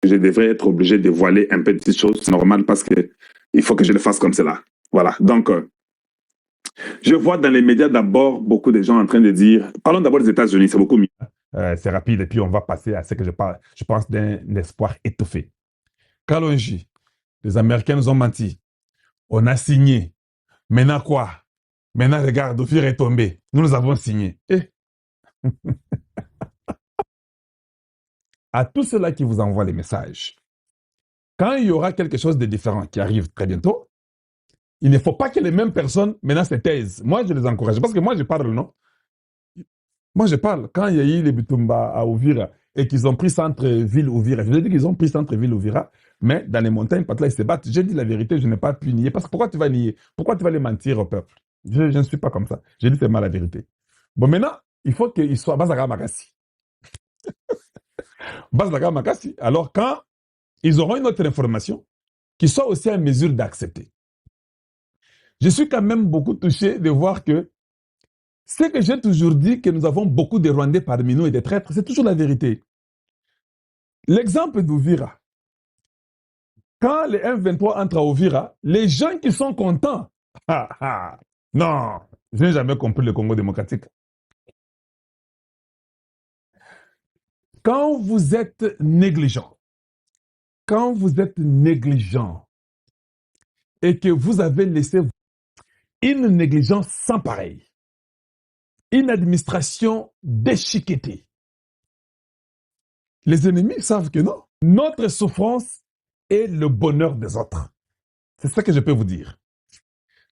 je devrais être obligé de voiler un peu de petites choses. C'est normal parce que il faut que je le fasse comme cela. Voilà. Donc, je vois dans les médias d'abord beaucoup de gens en train de dire, parlons d'abord des États-Unis, c'est beaucoup mieux. C'est rapide et puis on va passer à ce que je pense d'un espoir étoffé. Kalonji, les Américains nous ont menti. On a signé. Maintenant quoi? Maintenant, regarde, Ophir est tombé. Nous avons signé. À tous ceux-là qui vous envoient les messages, quand il y aura quelque chose de différent qui arrive très bientôt, il ne faut pas que les mêmes personnes maintenant se taisent. Moi, je les encourage. Parce que moi, je parle, non? Moi, je parle. Quand il y a eu les Bitumba à Ouvira et qu'ils ont pris centre-ville Ouvira, je veux dire qu'ils ont pris centre-ville Ouvira, mais dans les montagnes, là, ils se battent. J'ai dit la vérité, je n'ai pas pu nier. Parce que pourquoi tu vas nier? Pourquoi tu vas les mentir au peuple? Je ne suis pas comme ça. J'ai dit seulement la vérité. Bon, maintenant, il faut qu'ils soient Bazaga Makassi. Bazaga Makassi. Alors, quand ils auront une autre information, qu'ils soient aussi en mesure d'accepter. Je suis quand même beaucoup touché de voir que ce que j'ai toujours dit, que nous avons beaucoup de Rwandais parmi nous et des traîtres, c'est toujours la vérité. L'exemple d'Ouvira. Quand les M23 entrent à Ouvira, les gens qui sont contents, non, je n'ai jamais compris le Congo démocratique. Quand vous êtes négligent et que vous avez laissé une négligence sans pareil, une administration déchiquetée, les ennemis savent que non. Notre souffrance est le bonheur des autres. C'est ça que je peux vous dire.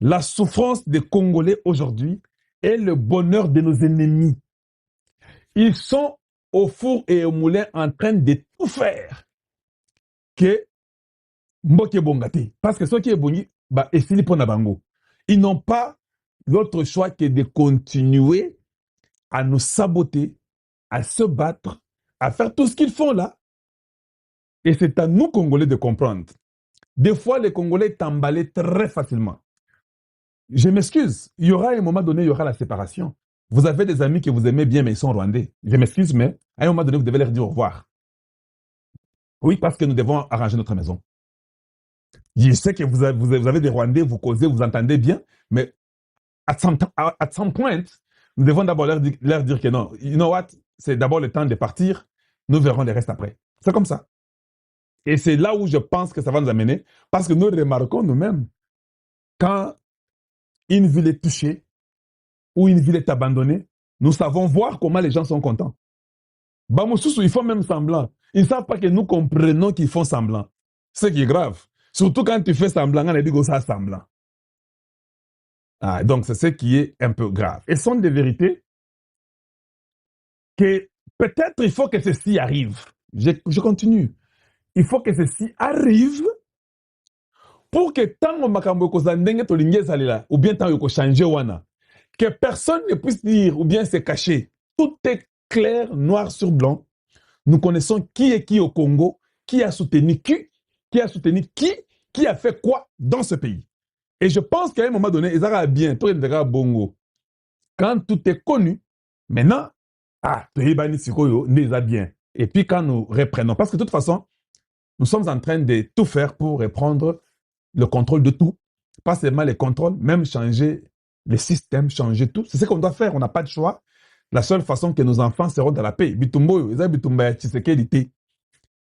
La souffrance des Congolais aujourd'hui est le bonheur de nos ennemis. Ils sont au four et au moulin en train de tout faire que Mboke Bongate. Parce que ceux qui est boni, ils n'ont pas d'autre choix que de continuer à nous saboter, à se battre, à faire tout ce qu'ils font là. Et c'est à nous, Congolais, de comprendre. Des fois, les Congolais t'emballent très facilement. Je m'excuse. Il y aura un moment donné, il y aura la séparation. Vous avez des amis que vous aimez bien, mais ils sont rwandais. Je m'excuse, mais à un moment donné, vous devez leur dire au revoir. Oui, parce que nous devons arranger notre maison. Je sais que vous avez des Rwandais, vous causez, vous entendez bien, mais at some point, nous devons d'abord leur dire que non, you know what, c'est d'abord le temps de partir, nous verrons le reste après. C'est comme ça. Et c'est là où je pense que ça va nous amener, parce que nous remarquons nous-mêmes, quand une ville est touchée, ou une ville est abandonnée, nous savons voir comment les gens sont contents. Bamoussoussou, ils font même semblant. Ils ne savent pas que nous comprenons qu'ils font semblant. Ce qui est grave. Surtout quand tu fais semblant, on a dit que ça semblant. Donc, c'est ce qui est un peu grave. Et ce sont des vérités que peut-être il faut que ceci arrive. Je continue. Il faut que ceci arrive pour que tant makambo kozandenge tolingue salila ou bien tant yoko changer wana que personne ne puisse dire ou bien se cacher. Tout est clair, noir sur blanc. Nous connaissons qui est qui au Congo, qui a soutenu qui a soutenu qui a fait quoi dans ce pays. Et je pense qu'à un moment donné, ils auront bien, tout est bongo. Quand tout est connu, maintenant, bien. Et puis quand nous reprenons, parce que de toute façon, nous sommes en train de tout faire pour reprendre le contrôle de tout. Pas seulement les contrôles, même changer les systèmes, changer tout. C'est ce qu'on doit faire, on n'a pas de choix. La seule façon que nos enfants seront dans la paix. Bitumbo, ils ont bitumba Tshisekedi.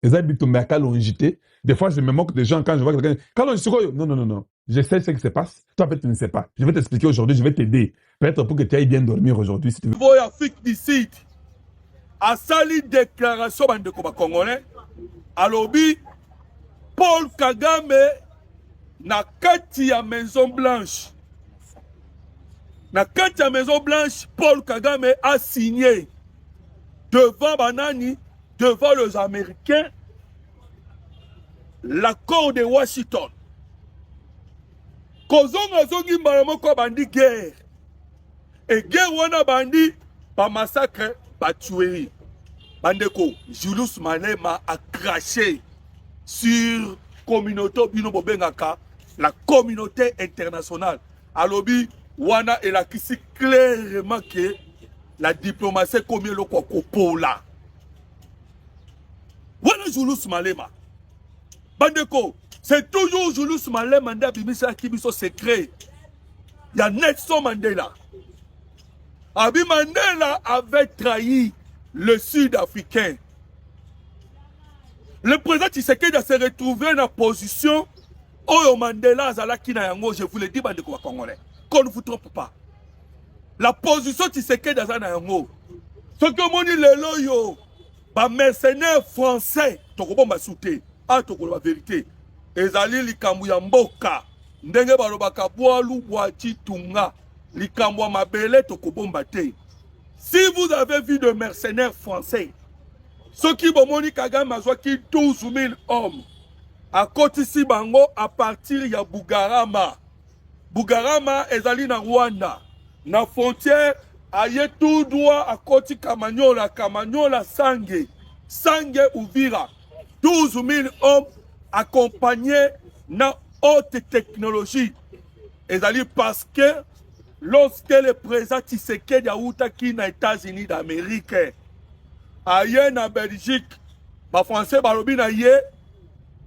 Ils ont bitumba Kalonjité. Des fois, je me moque des gens quand je vois quelqu'un. Kalonjité, non, non, non, non. Je sais ce qui se passe. Toi, peut-être, tu ne sais pas. Je vais t'expliquer aujourd'hui, je vais t'aider. Peut-être pour que tu ailles bien dormir aujourd'hui, si tu veux. Voy Afrique du Sud. A sali déclaration de Congolais. Alobi, Paul Kagame na kati ya Maison Blanche. Na kati ya Maison Blanche, Paul Kagame a signé devant Banani, devant les Américains, l'accord de Washington. Kozonga zongi maramoko bandi guerre. Et guerre wana bandi ba massacre, ba tuerie. Bandeko, Julius Malema a craché sur communauté bino bobengaka, la communauté internationale. Alobi wana et la kisi clairement que la diplomatie comme le kokopola. Wana Julius Malema. Bandeko, c'est toujours Julius Malema qui Kibiso secret. Il y a Nelson Mandela. Abi Mandela avait trahi le Sud-Africain. Le président Tshisekedi s'est retrouvé dans la position où Mandela Zalaki na yango, je vous le dis, Bandeko Congolais. Qu'on ne vous trompe pas. La position Tshisekedi na yango. Ce que mon dit le loyo, ba mercenaires français, tokobon ba souté, a tokolo la vérité. Ezali likambu ya mboka, ndenge balobaka boalu boati tunga, likambu ya mabele tokobon te. Si vous avez vu de mercenaires français, ceux qui bomoni Kagame azwaki 12 000 hommes, à Kotisi Bango à partir ya Bugarama. Bugarama ezali na Rwanda, na frontière aye tout droit à Koti Kamanyola, Kamanyola Sange, Sange Uvira. 12 000 hommes accompagnés na haute technologie. Ezali parce que lorsque le président Tshisekedi a outaki na États-Unis d'Amérique, aye na Belgique, ba français balobi na ye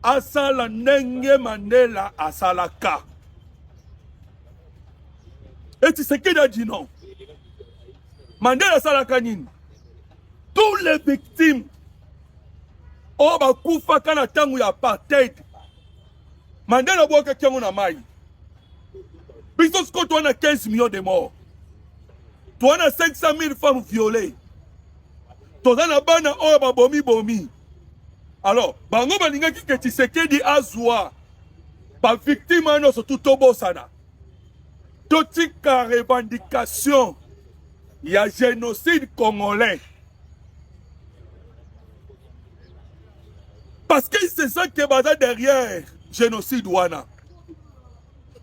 asala ndenge Mandela asalaka. Et Tshisekedi a dit non. Mandela asalaka nini? Tous les victimes o bakufa kana tangu ya apartheid. Mandela boka kiango na mai. Biso sko to na 15 millions de morts. To na 500 000 femmes violées. To na bana o ba bomi. Alors, bango balinga ki ke Tshisekedi azwa ba victime no surtout tobo sana. Totika revendication il y a génocide congolais. Parce que c'est ça qui est basé derrière génocide wana.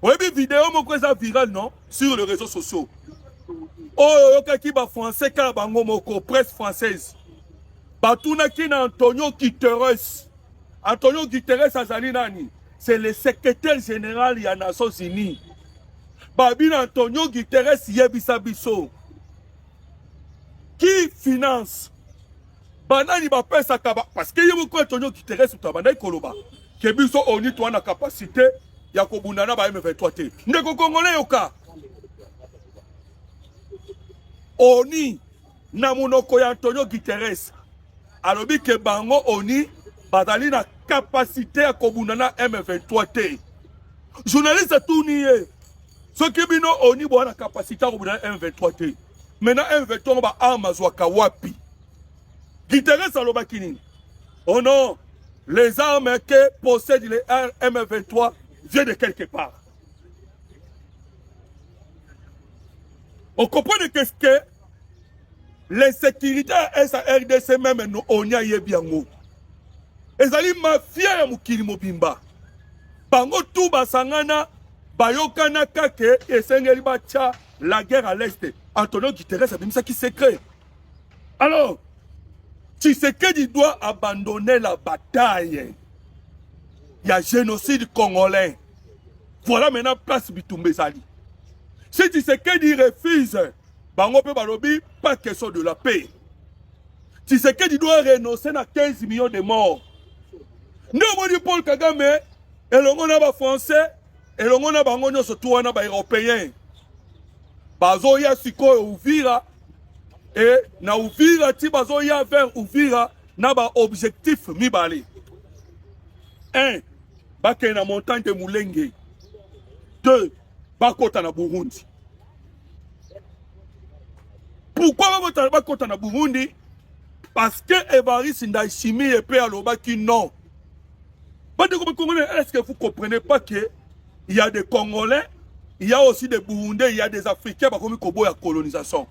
Vous avez vu vidéo moko eza viral non sur les réseaux sociaux. Oh yoka ba français ka bango moko presse française. Batuna ki na Antonio Guterres. Antonio Guterres azali nani? C'est le secrétaire général des Nations Unies. Babina Antonio Guterres yebisa biso. Qui finance? Banani ba pesa kaba parce que yebo ko Antonio Guterres utabanda ikoloba. Kebiso oni to na capacité ya kobundana ba M23 te. Ndeko Congolais yoka. Oni na munoko ya Antonio Guterres. Alobi ke bango oni bazali na capacité ya kobundana M23 te. Journaliste tout nié. Ce qui bino oni bo na capacité ya kobundana M23 te. Maintenant M23 ba armes wapi. Guterres aloba kinini. Oh non, les armes que possèdent les M23 viennent de quelque part. On comprend qu'est-ce que les sécuritaires SARDC même nous on y a yebiango. Ezali mafia ya mukili mobimba. Bango tout basangana bayokana kake esengeli bacha la guerre à l'est. Antonio Guterres a mis ça qui secret. Alors, Tshisekedi doit abandonner la bataille. Il y a génocide congolais. Voilà maintenant place Bitumbe Zali. Si Tshisekedi refuse, bango pe balobi, pas question de la paix. Tshisekedi doit renoncer à 15 millions de morts. Nous avons dit Paul Kagame, et l'on a ba français, et l'on a bango surtout on a ba européens. Bazo ya siko Uvira, et na Uvira ti bazo ya vers Uvira na ba objectif mibale. 1. Bake na montagne de Mulenge. 2. Bakota na Burundi. Pourquoi bakota na Burundi? Parce que Evariste Ndayishimiye et Père Lobaki non. Est-ce que vous ne comprenez pas qu'il y a des Congolais, il y a aussi des Burundais, il y a des Africains qui ont commis la colonisation?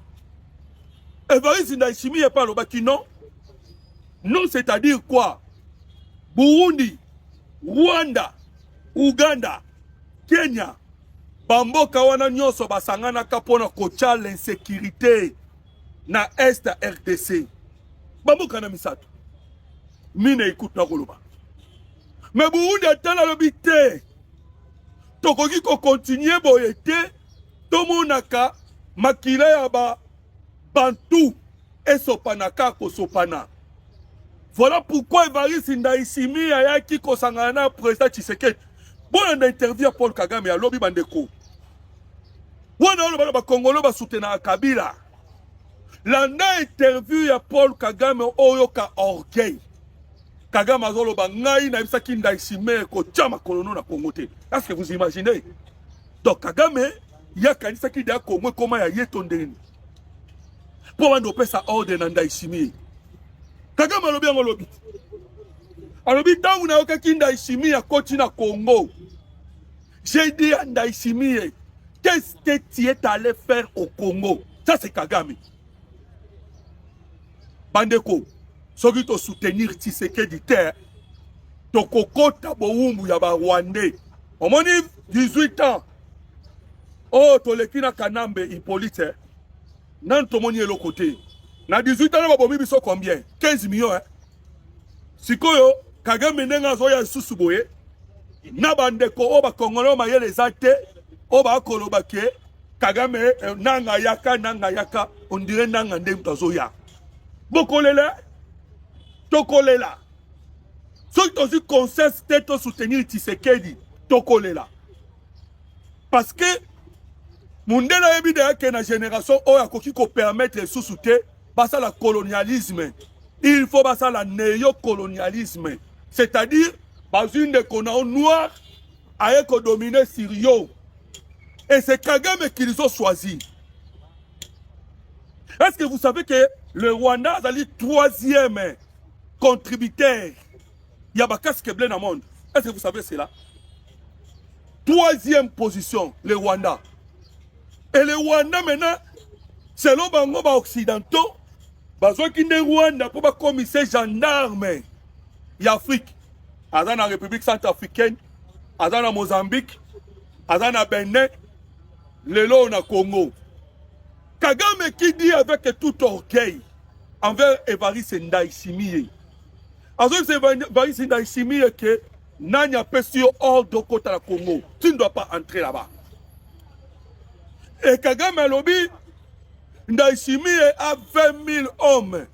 Evariste Ndayishimiye et Père Lobaki non. Non, c'est-à-dire quoi? Burundi, Rwanda, Uganda, Kenya, Bamboka wana nyonso basangana kapona kocha l'insécurité na Est RDC. Bamboka na misato. Mine écoute na koloba. Mais Burundi atala lobité. Tokoki ko continuer boyete. Tomonaka makila ya ba Bantu esopanaka ko sopana. Voilà pourquoi Evariste Ndayishimiye ayaki kosangana na président Tshisekedi. Bon, on a interview à Paul Kagame à Lobby Bandeko. Bon, on a Congolais ba soutenir Kabila. Landa interview à Paul Kagame oyoka orgueil. Kagame azolo ba ngai na bisaki Ndayishimiye ko chama kolono na Congo te. Est-ce que vous imaginez? Donc Kagame ya kanisa ki da Congo comment ya yetondeni. Pour bando pesa ordre na Ndayishimiye. Kagame alobi yango lobi. Alobi tangu na yoka Ndayishimiye akoti na Congo. J'ai dit à Ndayishimiye, qu'est-ce que tu es allé faire au Congo? Ça c'est Kagame. Bandeko, soki to soutenir Tshisekedi terre, to kokota boumbu ya ba Rwandais. On m'a dit 18 ans. Oh, to lekina Kanambe Hippolyte. Nan to moni le côté. Na 18 ans, ba biso combien? 15 millions, hein? Sikoyo, Kagame nenga zoya susuboye. Na bandeko oba Congolais ma yele zate, oba koloba ke Kagame nanga yaka, on dirait nanga ndem tazoya. Bokolela, tokolela. Ceux qui ont eu conseil, c'était de soutenir Tshisekedi, tokolela. Parce que, Mundela ebide que la génération oya koki ko permettre sous-souter, basa la colonialisme. Il faut basa la néocolonialisme. C'est-à-dire, bas une de connards noirs, aye ko dominer Syrio. Et c'est Kagame qui les ont choisis. Est-ce que vous savez que le Rwanda a le troisième contributeur? Il y a pas casque bleu dans le monde. Est-ce que vous savez cela? Troisième position, le Rwanda. Et le Rwanda maintenant, selon les occidentaux, besoin qu'il y ait Rwanda pour pas commissaire gendarme. Il y a Afrique. Dans la République centrafricaine, dans la Mozambique, dans la Bénin, le lot na Congo. Kagame qui dit avec tout orgueil envers Evariste Ndayishimiye. Envers Evariste Ndayishimiye que Nanya Pessio hors de côté la Congo. Tu ne dois pas entrer là-bas. Et Kagame a lobby, Ndayishimiye a 20 000 hommes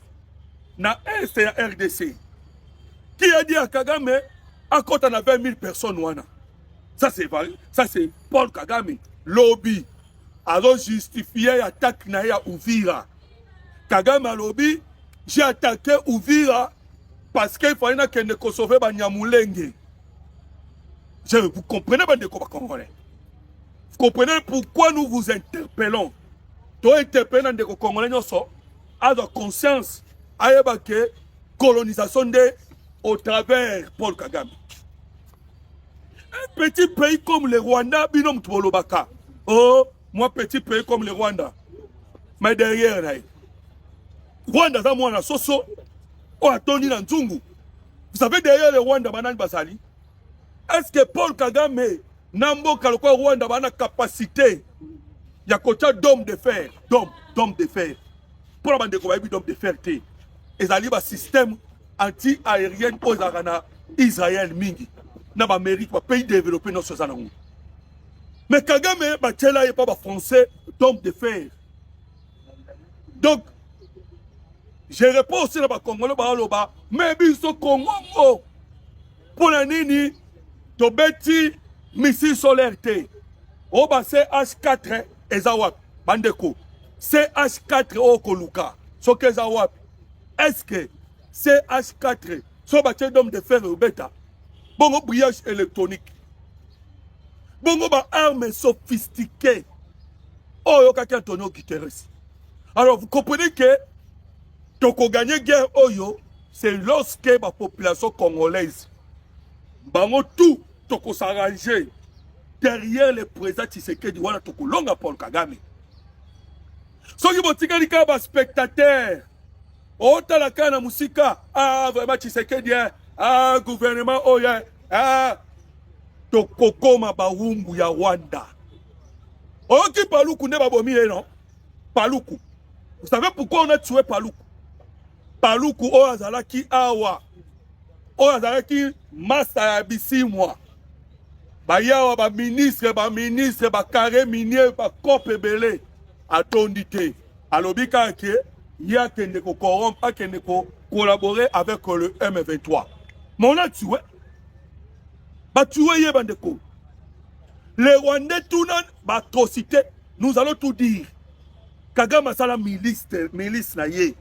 dans la RDC. Qui a dit à Kagame, à côté de 20 000 personnes, ça c'est Paul Kagame. Lobby. Alors justifié l'attaque na Uvira. Kagame a lobby, j'ai attaqué Uvira parce qu'il fallait que ne Kosovo Banyamulenge. Vous comprenez pas de quoi Congolais. Vous comprenez pourquoi nous vous interpellons. Toi interpellons de Congolais à la conscience à la colonisation au travers Paul Kagame. Un petit pays comme le Rwanda, binom Tbolobaka. Oh, moi petit pays comme le Rwanda. Mais derrière, Rwanda, ça moi, Soso, oh, Tony Nzungu. Vous savez, derrière le Rwanda, Banan Basali, est-ce que Paul Kagame, Nambo Kaloko Rwanda, a la capacité, il y a côté d'homme de fer, d'homme de fer. Pour la bande de Kobaïbi, d'homme de fer, et ça a un système anti-aérien pour Israël Mingi. N'a pas mérite, pas pays développé dans ce salon. Mais Kagame, Bachela n'est pas français, d'homme de fer. Donc, je réponds aussi à Congolais, mais biso Congo, pour la nini, to beti missile solaire te. Oba CH4 ezawap, bandeko. CH4 okoluka, soke ezawap. Est-ce que CH4, so bâti d'homme de fer bêta, bongo brillage électronique, bongo ba armes sophistiquées, oh yo kaki Antonio Guterres. Alors vous comprenez que toko gagner guerre oyo, c'est lorsque la population congolaise, bango tout toko s'arranger derrière le président Tshisekedi wana toko longa Paul Kagame. Soki botika lika ba spectateur, ota la kana musika, ah vraiment Tshisekedi, ah gouvernement oya, ah toko koma ba wumbu ya Rwanda. Oki Paluku ne ba bomi non? Paluku. Vous savez pourquoi on a tué Paluku? Paluku o azalaki awa. O azalaki masa ya bisimwa. Ba yawa ba ministre, ba carré minier, ba kope belé. Atondité. Alobika ke il y a qui ne corrompre, qui ne collaborer avec le M23. Mais on a tué. Bah tué yé bandeko. Les Rwandais tout non, atrocité. Nous allons tout dire. Kagame Masala milice na yé.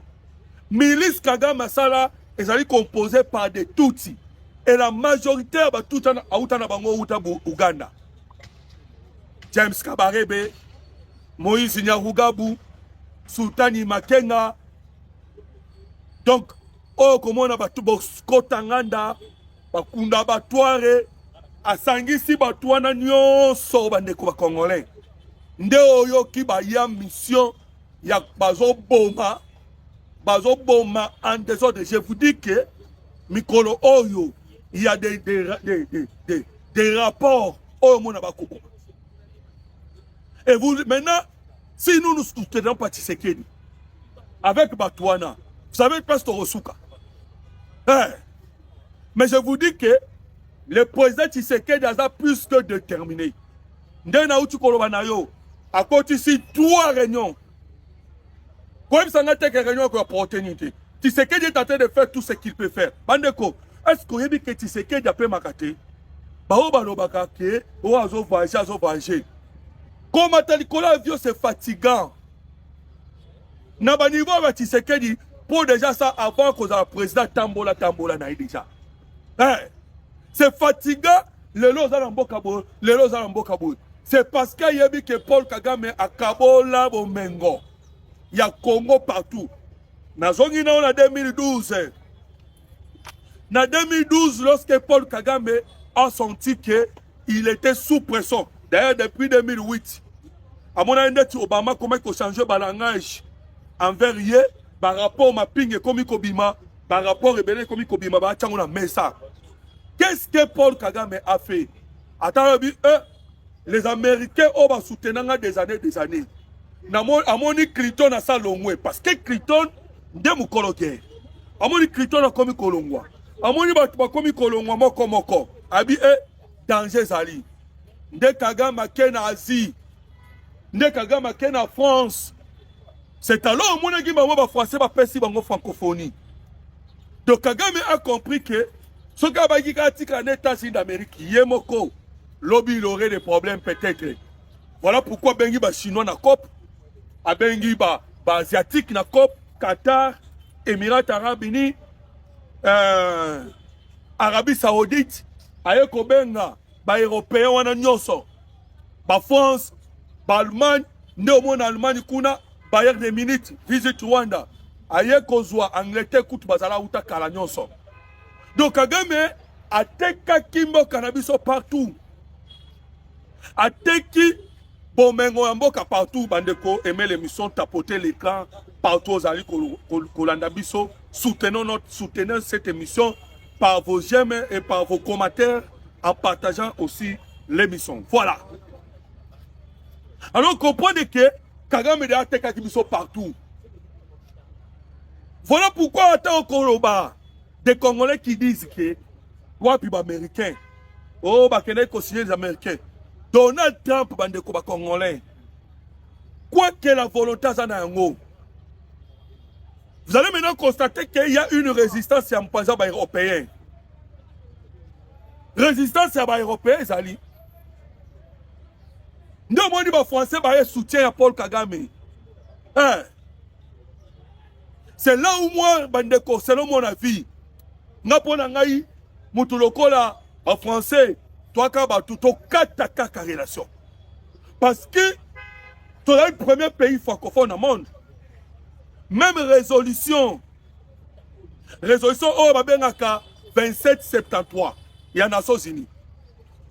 Milice Kagame Masala est composée par des Tutsis. Et la majorité de tout Ouganda. James Kabarebe, Moïse Nyarugabu, Sultani Makenga. Donc, oh, comment on a battu Skotanganda, Bakunda Batouare, Asangisi Batouana Nyonso Bandeko Congolais. Nde oyo ki ba ya mission ya bazo boma en désordre. Je vous dis que Mikolo oyo, il y a des rapports oyo mona bakoko. Et vous maintenant, si nous soutenons pas Tshisekedi avec Batouana, vous savez presque Rosuka. Mais je vous dis que le président Tshisekedi a plus que déterminé. Ndena utu kolobanayo. À côté ici, 3 réunions. Comme ça n'a été que réunion pour opportunité. Tshisekedi est en train de faire tout ce qu'il peut faire. Bandeko, est-ce qu'on a dit que Tshisekedi a pu m'accater? Bao balo bakake, ou azo voyager. Comme Nicolas Vio, c'est fatigant. N'a niveau avec Tshisekedi, pour déjà ça, avant que le président Tambola n'a déjà. C'est fatigant, les lots à l'ambokabo, les lots à l'ambokabo. C'est parce qu'il y a eu que Paul Kagame a Kabola Bomengo. Il y a Congo partout. Dans 2012. En 2012, lorsque Paul Kagame a senti qu'il était sous pression. D'ailleurs, depuis 2008. À mon avis, Obama comment il a changé le langage envers lui par rapport à Ping et Komi Kobima, par rapport à Rebelle Komi Kobima, qu'est-ce que Paul Kagame a fait? Attends, les Américains ont soutenu des années. Amoni Clinton a ça longwe parce que Clinton de mukologue. Amoni Clinton a komi kolongwa. Amoni ba komi kolongwa moko. Abi danger zali. Nde Kagame Kena Asie. Nde Kagame Kena France. C'est alors mon équipe ba français ba pesi bango francophonie. Donc Kagame a compris que ce qui a été en États-Unis d'Amérique, Yemoko. Lobby il aurait des problèmes peut-être. Voilà pourquoi Bengi ba chinois na COP, a Bengi ba asiatique na COP, Qatar, Émirats Arabes Unis, Arabie Saoudite, ayeko benga ba européen wana nyonso, ba France, ba Allemagne, nde mon Allemagne kuna Bayern de Munich, visite Rwanda, ayeko zwa Angleterre kutu bazala uta kala nyonso. Donc Kagame a teka kimbo cannabis partout. Ateki Bomengo Yamboka partout, Bandeko, aimer l'émission, tapoter l'écran, partout aux alliés Kolandabiso, soutenez cette émission par vos j'aime et par vos commentaires, en partageant aussi l'émission. Voilà. Alors comprenez que Kagame de Ateka Kibiso partout. Voilà pourquoi attends Koloba, des Congolais qui disent que, wapi américain, oh, bakene consigner les Américains. Donald Trump, bandeko ba Congolais. Quoi que la volonté zana yango. Vous allez maintenant constater qu'il y a une résistance à Mpaza ba européen. Résistance à ba européen, Zali. Nous avons ba français ba soutien à Paul Kagame. C'est là où moi, bandeko, selon mon avis, Napona ngai, mutulokola, ba français, toi, tu as ta relation. Parce que tu es le premier pays francophone au monde. Même résolution. Résolution oh, 2773. Il y a les Nations Unies.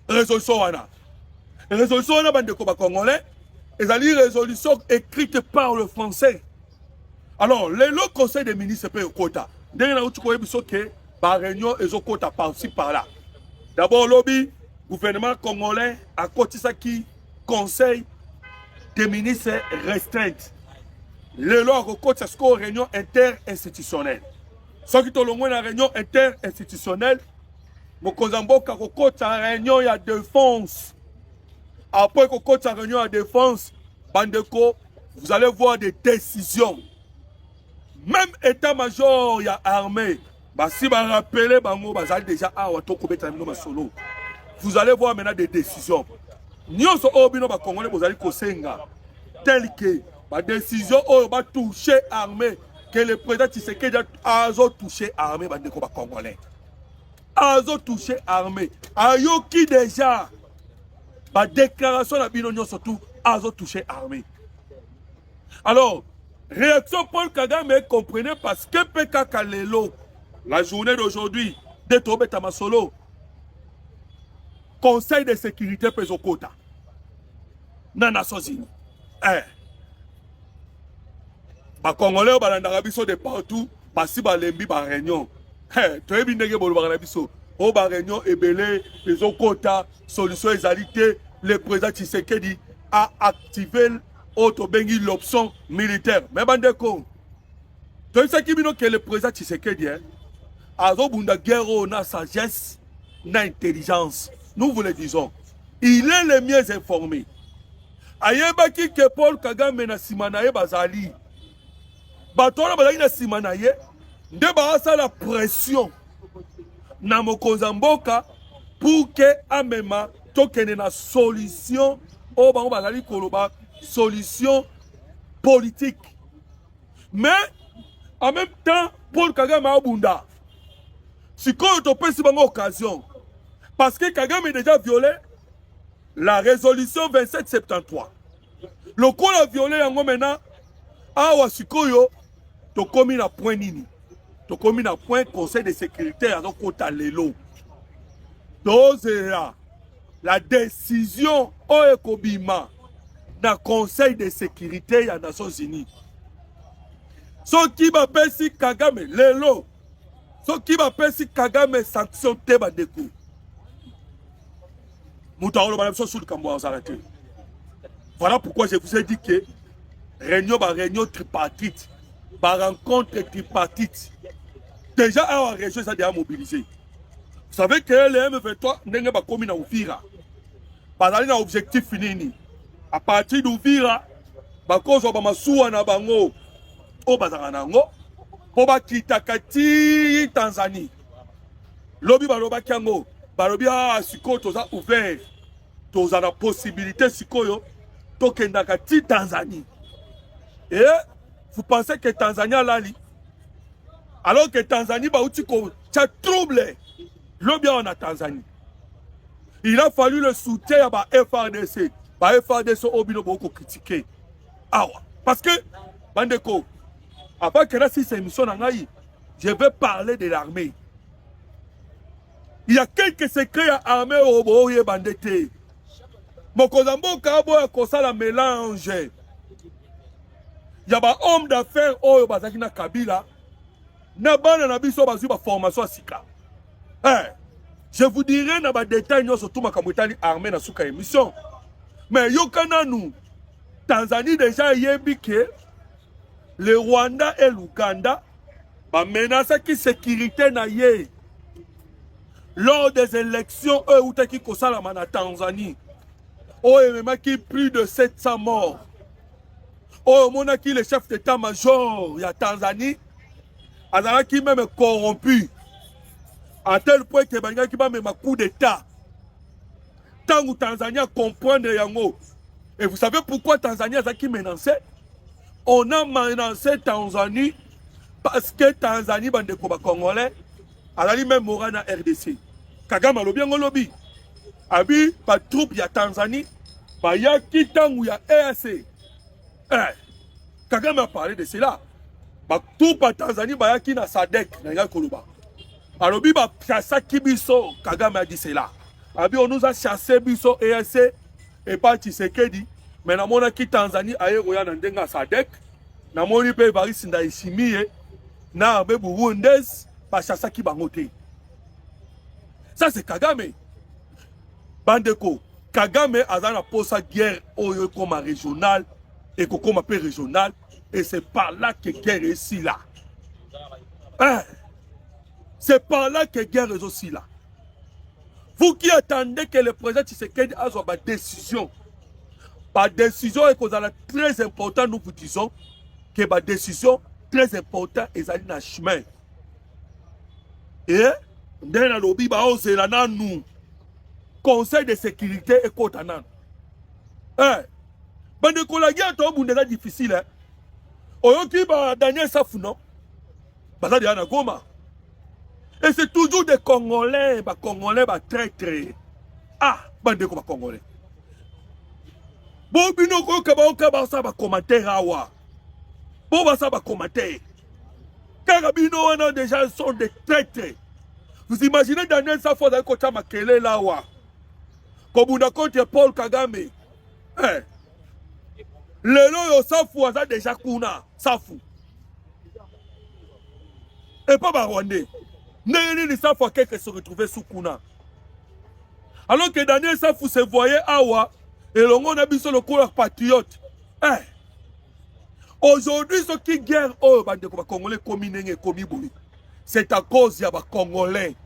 Résolution wana. Résolution wana bandeko ba Congolais. Et c'est une résolution écrite par le français. Alors, le conseil des ministres peut quota. Dès que tu connais que la réunion est au quota par-ci par-là. D'abord, lobby. Gouvernement congolais à côté ça qui conseil des ministres restreintes. Le loi côté ce qu'on réunion interinstitutionnelle. Ce qui est la réunion interinstitutionnelle, mon Kozamboka côté sa réunion il y a défense. Après côté sa réunion à défense, bandeko, vous allez voir des décisions. même état-major ya armée, bah si bah rappeler bango bah ça déjà ah wato kobeta mino masolo. Vous allez voir maintenant des décisions. Nyonso obino ba congolais vous allez kosenga tel que ba décision oh ba toucher armée que le président Tshisekedi a touché armée ba ndeko ba congolais. Azo touché armée. Ayoki déjà ba déclaration na bino nyonso tout azo touché armée. Alors réaction Paul Kagame, comprenez parce que PK Kalelo, la journée d'aujourd'hui, de Tobeta Masolo, Conseil de sécurité Pesokota, dans Nations Unies. Les Congolais, ils de partout, ils sont lembi ba réunion. Tu es bien au réunion ebele Pesokota, solution égalité, le président Tshisekedi a activé l'option militaire. Mais bandeko, tu sais qui que le président Tshisekedi a une guerre na sagesse, na intelligence. Nous vous le disons. Il est le mieux informé. Ayebaki que Paul Kagame na simanaye bazali. Batona bazali na simanaye, nde baasa la pression na mokonzamboka pour que amema tokene na solution au bango bazali koloba solution politique. Mais en même temps, Paul Kagame a abunda. Si quand on peut une occasion, parce que Kagame a déjà violé la résolution 2773. Le coup a violé en maintenant, awa sikoyo, to komi na point nini. To komi na point conseil de sécurité à kota lelo. Dozera la décision oekobima dans le Conseil de sécurité des Nations Unies. Ce qui m'appelle si Kagame, lelo, ce qui m'appelle si Kagame sanction teba deku. Voilà pourquoi je vous ai dit que réunion tripartite, rencontre tripartite, déjà à la région ça a déjà mobilisé. Vous savez que le M23 n'est pas commis dans Ouvira. Pas d'aller dans l'objectif fini. À partir d'Ouvira, bakozo bamasuwa na bango o bazanga nango po bakita kati Tanzanie. Lobi baloba kiango, balobi sikoyo toza ouvert. Toza na possibilité sikoyo tokenda kati Tanzanie. Et vous pensez que Tanzanie a lali? Alors que Tanzanie ba uti ko tcha trouble. Lobi en Tanzanie. Il a fallu le soutien à la FRDC. La FRDC a beaucoup critiqué. Parce que, Bandeko, avant que la émission, je vais parler de l'armée. Il y a quelques secrets à l'armée au Bandete. Mon Kozambo Kabo a la mélange. Il y a des hommes d'affaires au Bazakina Kabila. Nabana Nabiso Bazu formation à Sika. Je vous dirai dans les détails surtout ma kamutali armée dans souka émission. Mais yokana nous Tanzanie déjà yebike le Rwanda et l'Ouganda ba menacer qui sécurité na ye lors des élections où qui kosala na Tanzanie. Oh même qui plus de 700 morts. Oh mona qui le chef d'état-major ya Tanzanie azala qui même corrompu. À tel point que Banga qui va même un coup d'état. Tant que Tanzanie comprendre yango. Et vous savez pourquoi Tanzanie a qui menacé? On a menacé Tanzanie parce que Tanzanie bande koba congolais a même mora na RDC. Kagame lobi ngo lobi. Abi pa troupe ya Tanzanie ba ya ki tangu ya EAC. Kagame a parlé de cela. Ba troupe à Tanzanie ba ya ki na SADC na ya koloba. Alors, il a chassé Kibiso, Kagame a dit cela. On nous a chassé Biso EAC et pas Tshisekedi. Mais nous avons quitté Tanzanie, Aéroya Nandenga Sadek. Nous avons dit que Varis Ndaïsimi, nous avons Burundais, pas chassé Kibangote. Ça, c'est Kagame. Bandeko, Kagame a posé sa guerre au coma régional et au coma régional. Et c'est par là que la guerre est ici là. C'est par là que la guerre est aussi là. Vous qui attendez que le président Tshisekedi a une décision, par décision est très important, nous vous disons que la décision très important ezali na chemin. Et ndenge na lobi baozela nanu conseil de sécurité ekota nanu. Bandeko la guerre tobunda eza difficile. Oyoki ba Daniel Safu non? Baza déjà na Goma. Et c'est toujours des Congolais, Congolais, traîtres. Ah, bandeko ba Congolais. Bon, bino ko kaba sa ba commentaire awa. Bon, ba sa ba commentaire. Carabino wana déjà sont des traîtres. Vous imaginez Daniel Safu dans kota makele là wa. Kobunda contre Paul Kagame. Lelo yo Safu aza déjà kuna, Safu. Et pas Barwandais. N'est Safu à quelqu'un se retrouver sous kuna. Alors que Daniel Safu se voyait awa et l'on a vu sur le couleur patriote. Aujourd'hui, ce qui guerre au Congolais c'est à cause des Congolais.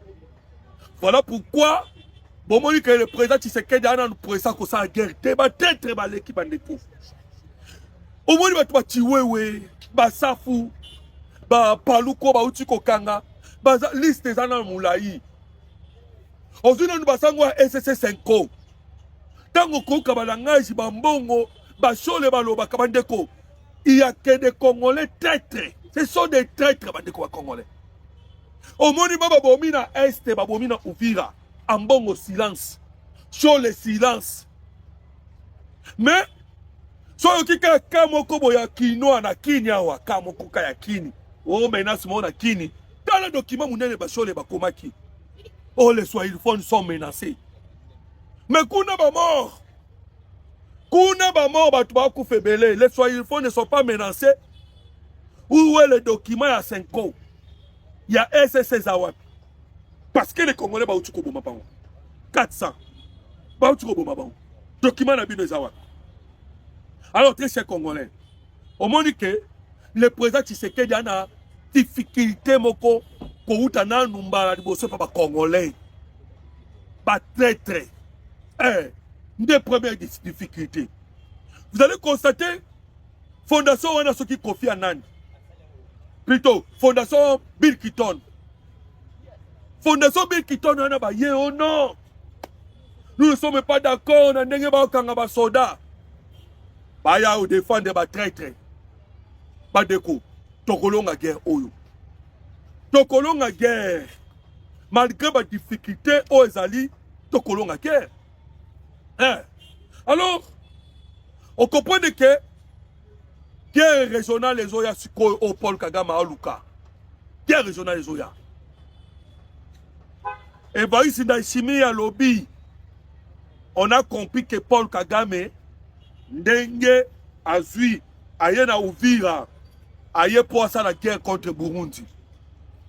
Voilà pourquoi bon que le président Tshisekedi a nous président que ça guerre. Très très mal l'équipe en défaut. Au moins il va tuer ba Safu ba Paluko ba Utiko Kanga ba liste des ana moulaï. Aujourd'hui nous basangwa SSC 5. Tango ko kabalangaji ba mbongo ba chole ba loba kabandeko. Il y a que des Congolais traîtres. Ce sont des traîtres bandeko Congolais. Au moins baba bomina est ba bomina Uvira. Ambongo silence. Chole silence. Mais soyo kika kamoko boya kino na kinya wa kamoko kaya kini. Oh menace mo na kini. Dans le document munene bashole bakomaki. Oh les Swahilophones sont menacés. Mais kuna ba mort. Kuna ba mort batu ba kufebele. Les Swahilophones ne sont pas menacés. Où est le document à 5 ans? Il y a SSC Zawap. Parce que les Congolais ba utuko boma pango. 400. Ba utuko boma pango. Document na bino Zawap. Alors, très chers Congolais, au moment que le président Tshisekedi a une difficulté, moko, koutana numbara di bosse pa Congolais, pas très très, une des premières difficultés. Vous allez constater, fondation on a ce qui confie à Nani, plutôt fondation Bill Clinton. Fondation Bill Clinton on a ba ye oh non, nous ne sommes pas d'accord, on a n'engé ba okanga ba soda. Baya ou défendre ba traître. Ba deko. Tokolonga guerre oyo. Tokolonga guerre. Malgré ba difficulté o ezali, tokolonga guerre. Alors, on comprend que guerre régionale les oya siko au Paul Kagame à Luka. Guerre régionale les oya. Et bah ici dans Chimie à lobby, on a compris que Paul Kagame ndenge azui aye na Uvira aye pour ça la guerre contre Burundi.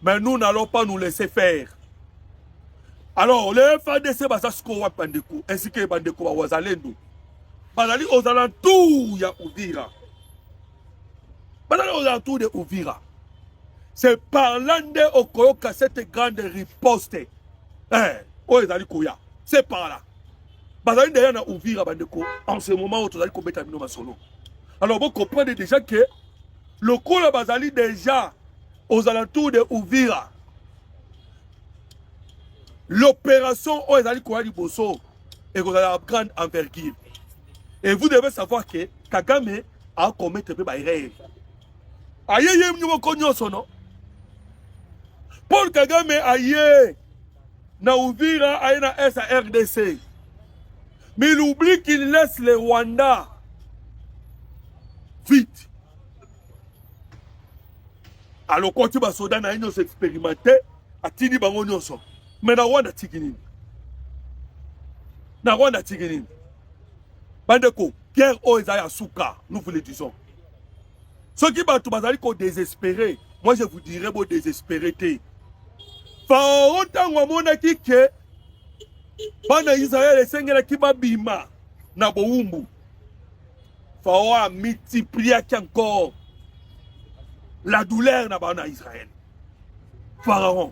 Mais nous n'allons pas nous laisser faire. Alors les FADC basasko wa bandeko ainsi que bandeko wa wazalendo bazali aux alentours ya Uvira. Bazali aux alentours de Uvira. C'est par là nde okoyoka cette grande riposte. Oh ezali koya. C'est par là. Bazali derrière na Uvira bandeko en ce moment où tozali kobeta bino masolo. Alors vous comprenez déjà que le coup de bazali déjà aux alentours de Uvira. L'opération où ezali koya liboso et qu'on a grande envergure. Et vous devez savoir que Kagame a commettre peu baïré. Aïe yé mnyo konyo sono. Paul Kagame aïe na Uvira aïe na SARDC. Mais il oublie qu'il laisse le Rwanda vite. Alors quand tu vas soda na union expérimenté, à tini bango nyonso. Mais na Rwanda tigini. Na Rwanda tigini. Bandeko, guerre o ezaya souka, nous vous le disons. Ceux qui battent bazali ko désespéré, moi je vous dirais bon désespéré. Pharaon tangwa mona kike bana Israël esengela kibabima na boumbu. Pharaon a multiplié encore la douleur na bana Israël. Pharaon.